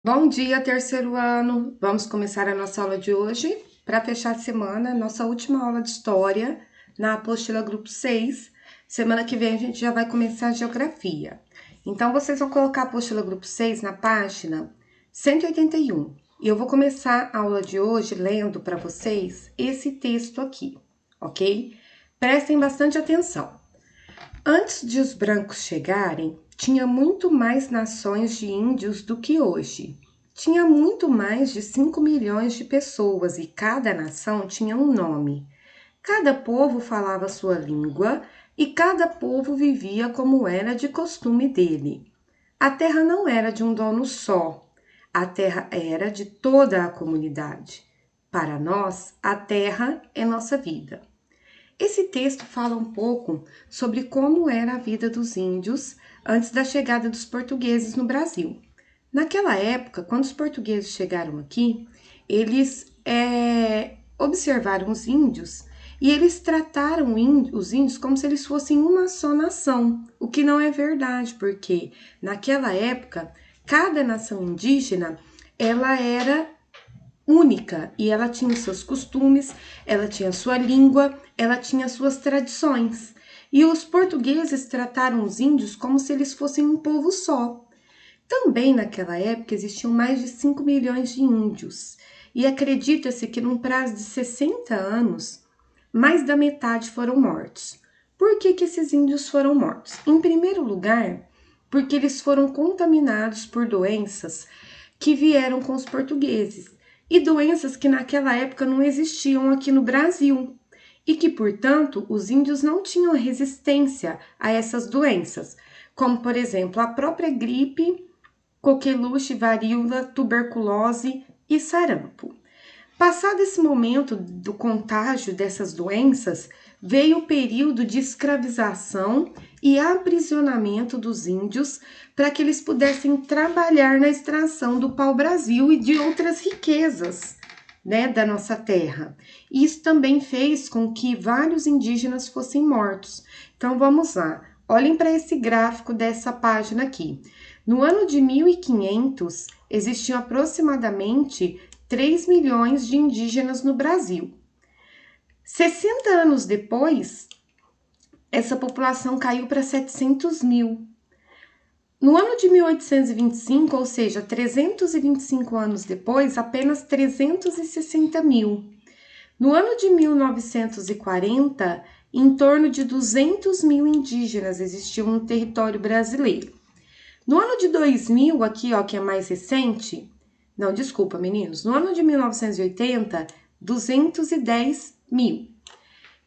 Bom dia, terceiro ano. Vamos começar a nossa aula de hoje. Para fechar a semana, nossa última aula de história na apostila grupo 6. Semana que vem a gente já vai começar a geografia. Então, vocês vão colocar a apostila grupo 6 na página 181. E eu vou começar a aula de hoje lendo para vocês esse texto aqui, ok? Prestem bastante atenção. Antes de os brancos chegarem, tinha muito mais nações de índios do que hoje. Tinha muito mais de 5 milhões de pessoas e cada nação tinha um nome. Cada povo falava sua língua e cada povo vivia como era de costume dele. A terra não era de um dono só, a terra era de toda a comunidade. Para nós, a terra é nossa vida. Esse texto fala um pouco sobre como era a vida dos índios antes da chegada dos portugueses no Brasil. Naquela época, quando os portugueses chegaram aqui, eles observaram os índios e eles trataram os índios como se eles fossem uma só nação, o que não é verdade, porque naquela época, cada nação indígena ela era única e ela tinha seus costumes, ela tinha sua língua, ela tinha suas tradições. E os portugueses trataram os índios como se eles fossem um povo só. Também naquela época existiam mais de 5 milhões de índios e acredita-se que num prazo de 60 anos, mais da metade foram mortos. Por que esses índios foram mortos? Em primeiro lugar, porque eles foram contaminados por doenças que vieram com os portugueses e doenças que naquela época não existiam aqui no Brasil e que, portanto, os índios não tinham resistência a essas doenças, como, por exemplo, a própria gripe, coqueluche, varíola, tuberculose e sarampo. Passado esse momento do contágio dessas doenças, veio o período de escravização e aprisionamento dos índios para que eles pudessem trabalhar na extração do pau-brasil e de outras riquezas, né, da nossa terra. Isso também fez com que vários indígenas fossem mortos. Então vamos lá, olhem para esse gráfico dessa página aqui. No ano de 1500, existiam aproximadamente 3 milhões de indígenas no Brasil. 60 anos depois, essa população caiu para 700 mil. No ano de 1825, ou seja, 325 anos depois, apenas 360 mil. No ano de 1940, em torno de 200 mil indígenas existiam no território brasileiro. No ano de 2000, aqui ó, que é mais recente, não, desculpa, meninos. No ano de 1980, 210 mil.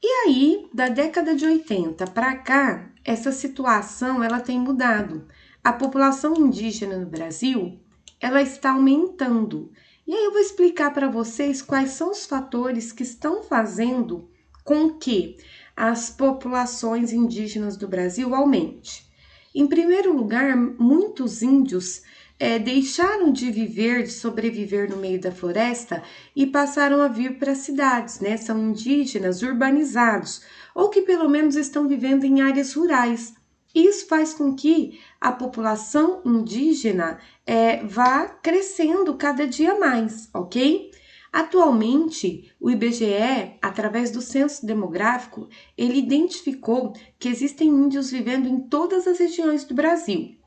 E aí, da década de 80 para cá, essa situação ela tem mudado. A população indígena no Brasil, ela está aumentando. E aí eu vou explicar para vocês quais são os fatores que estão fazendo com que as populações indígenas do Brasil aumente. Em primeiro lugar, muitos índios deixaram de viver, de sobreviver no meio da floresta e passaram a vir para as cidades, né? São indígenas urbanizados, ou que pelo menos estão vivendo em áreas rurais. Isso faz com que a população indígena vá crescendo cada dia mais, ok? Atualmente, o IBGE, através do censo demográfico, ele identificou que existem índios vivendo em todas as regiões do Brasil,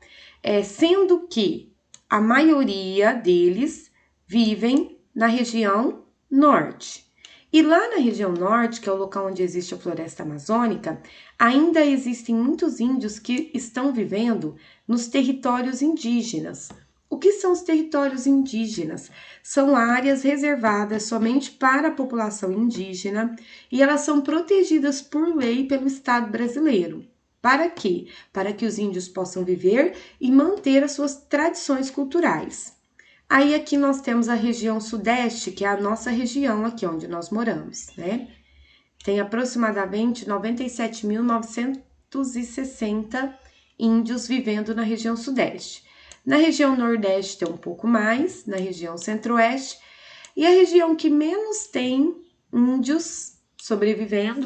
sendo que a maioria deles vivem na região norte. E lá na região norte, que é o local onde existe a floresta amazônica, ainda existem muitos índios que estão vivendo nos territórios indígenas. O que são os territórios indígenas? São áreas reservadas somente para a população indígena e elas são protegidas por lei pelo Estado brasileiro. Para quê? Para que os índios possam viver e manter as suas tradições culturais. Aí aqui nós temos a região sudeste, que é a nossa região aqui onde nós moramos, né? Tem aproximadamente 97.960 índios vivendo na região sudeste. Na região nordeste tem um pouco mais, na região centro-oeste, e a região que menos tem índios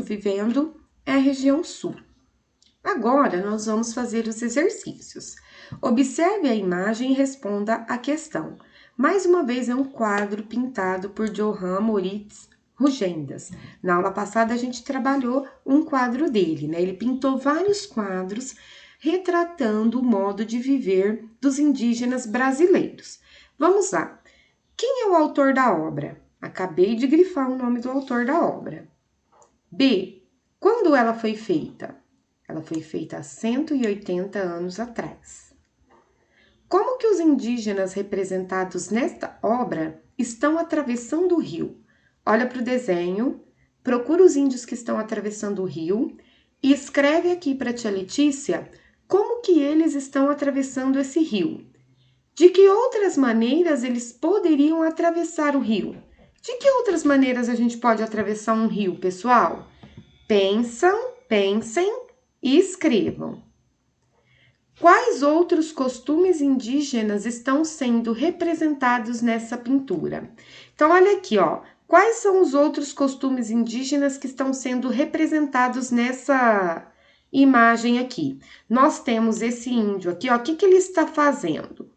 vivendo, é a região sul. Agora nós vamos fazer os exercícios. Observe a imagem e responda a questão. Mais uma vez, é um quadro pintado por Johann Moritz Rugendas. Na aula passada, a gente trabalhou um quadro dele, né? Ele pintou vários quadros retratando o modo de viver dos indígenas brasileiros. Vamos lá. Quem é o autor da obra? Acabei de grifar o nome do autor da obra. B. Quando ela foi feita? Ela foi feita há 180 anos atrás. Como que os indígenas representados nesta obra estão atravessando o rio? Olha para o desenho, procura os índios que estão atravessando o rio e escreve aqui para a tia Letícia como que eles estão atravessando esse rio. De que outras maneiras eles poderiam atravessar o rio? De que outras maneiras a gente pode atravessar um rio, pessoal? Pensem e escrevam. Quais outros costumes indígenas estão sendo representados nessa pintura? Então, olha aqui, ó. Quais são os outros costumes indígenas que estão sendo representados nessa imagem aqui? Nós temos esse índio aqui, ó. O que ele está fazendo?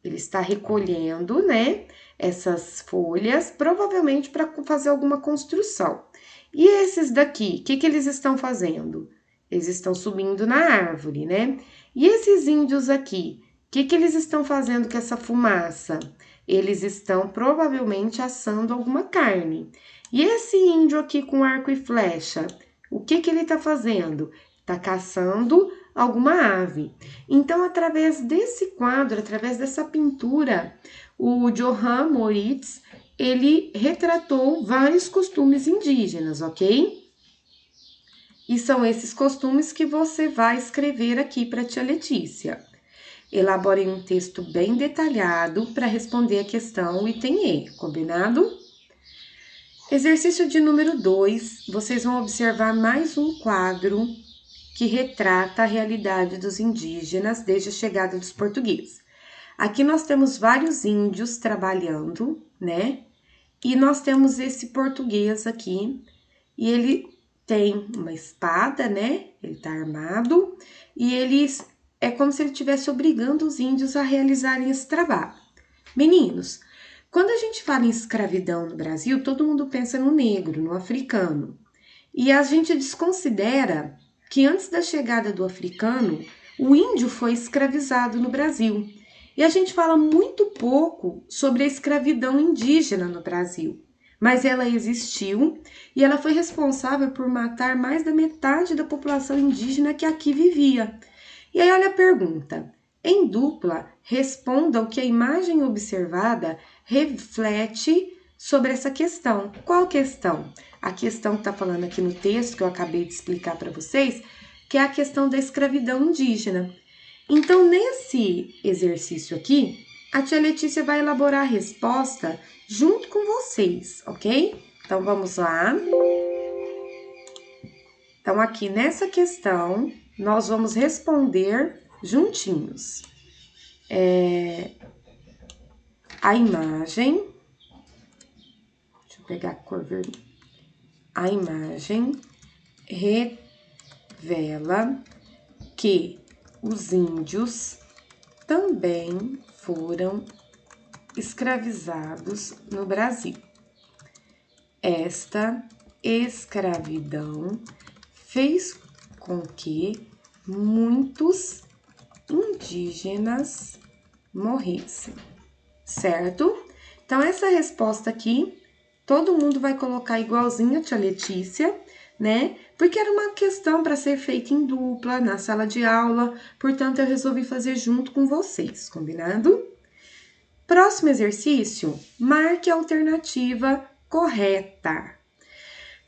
Ele está recolhendo, né, essas folhas, provavelmente para fazer alguma construção. E esses daqui, o que eles estão fazendo? Eles estão subindo na árvore, né? E esses índios aqui, o que eles estão fazendo com essa fumaça? Eles estão provavelmente assando alguma carne. E esse índio aqui com arco e flecha, o que ele está fazendo? Está caçando alguma ave. Então, através desse quadro, através dessa pintura, o Johann Moritz, ele retratou vários costumes indígenas, ok? E são esses costumes que você vai escrever aqui para a tia Letícia. Elaborem um texto bem detalhado para responder a questão item E, combinado? Exercício de número 2, vocês vão observar mais um quadro que retrata a realidade dos indígenas desde a chegada dos portugueses. Aqui nós temos vários índios trabalhando, né? E nós temos esse português aqui, e ele tem uma espada, né? Ele tá armado, e eles é como se ele estivesse obrigando os índios a realizarem esse trabalho. Meninos, quando a gente fala em escravidão no Brasil, todo mundo pensa no negro, no africano. E a gente desconsidera que antes da chegada do africano, o índio foi escravizado no Brasil. E a gente fala muito pouco sobre a escravidão indígena no Brasil. Mas ela existiu e ela foi responsável por matar mais da metade da população indígena que aqui vivia. E aí olha a pergunta. Em dupla, responda o que a imagem observada reflete sobre essa questão. Qual questão? A questão que está falando aqui no texto, que eu acabei de explicar para vocês, que é a questão da escravidão indígena. Então, nesse exercício aqui, a tia Letícia vai elaborar a resposta junto com vocês, ok? Então, vamos lá. Então, aqui nessa questão, nós vamos responder juntinhos. A imagem, deixa eu pegar a cor vermelha. A imagem revela que os índios também foram escravizados no Brasil. Esta escravidão fez com que muitos indígenas morressem, certo? Então, essa resposta aqui, todo mundo vai colocar igualzinho a tia Letícia, né? Porque era uma questão para ser feita em dupla, na sala de aula, portanto, eu resolvi fazer junto com vocês, combinado? Próximo exercício, marque a alternativa correta.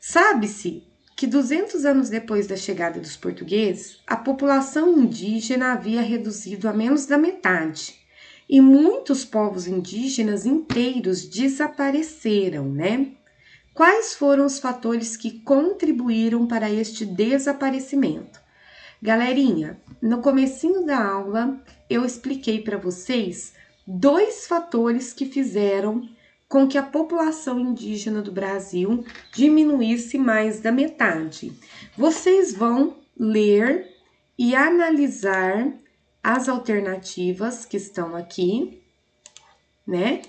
Sabe-se que 200 anos depois da chegada dos portugueses, a população indígena havia reduzido a menos da metade e muitos povos indígenas inteiros desapareceram, né? Quais foram os fatores que contribuíram para este desaparecimento? Galerinha, no comecinho da aula eu expliquei para vocês 2 fatores que fizeram com que a população indígena do Brasil diminuísse mais da metade. Vocês vão ler e analisar as alternativas que estão aqui né?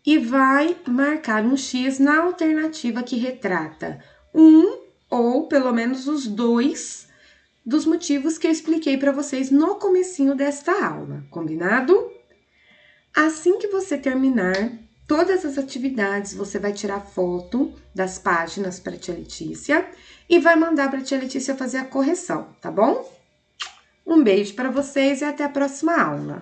E vai marcar um X na alternativa que retrata um ou pelo menos os dois dos motivos que eu expliquei para vocês no comecinho desta aula, combinado? Assim que você terminar todas as atividades, você vai tirar foto das páginas para a tia Letícia e vai mandar para a tia Letícia fazer a correção, tá bom? Um beijo para vocês e até a próxima aula.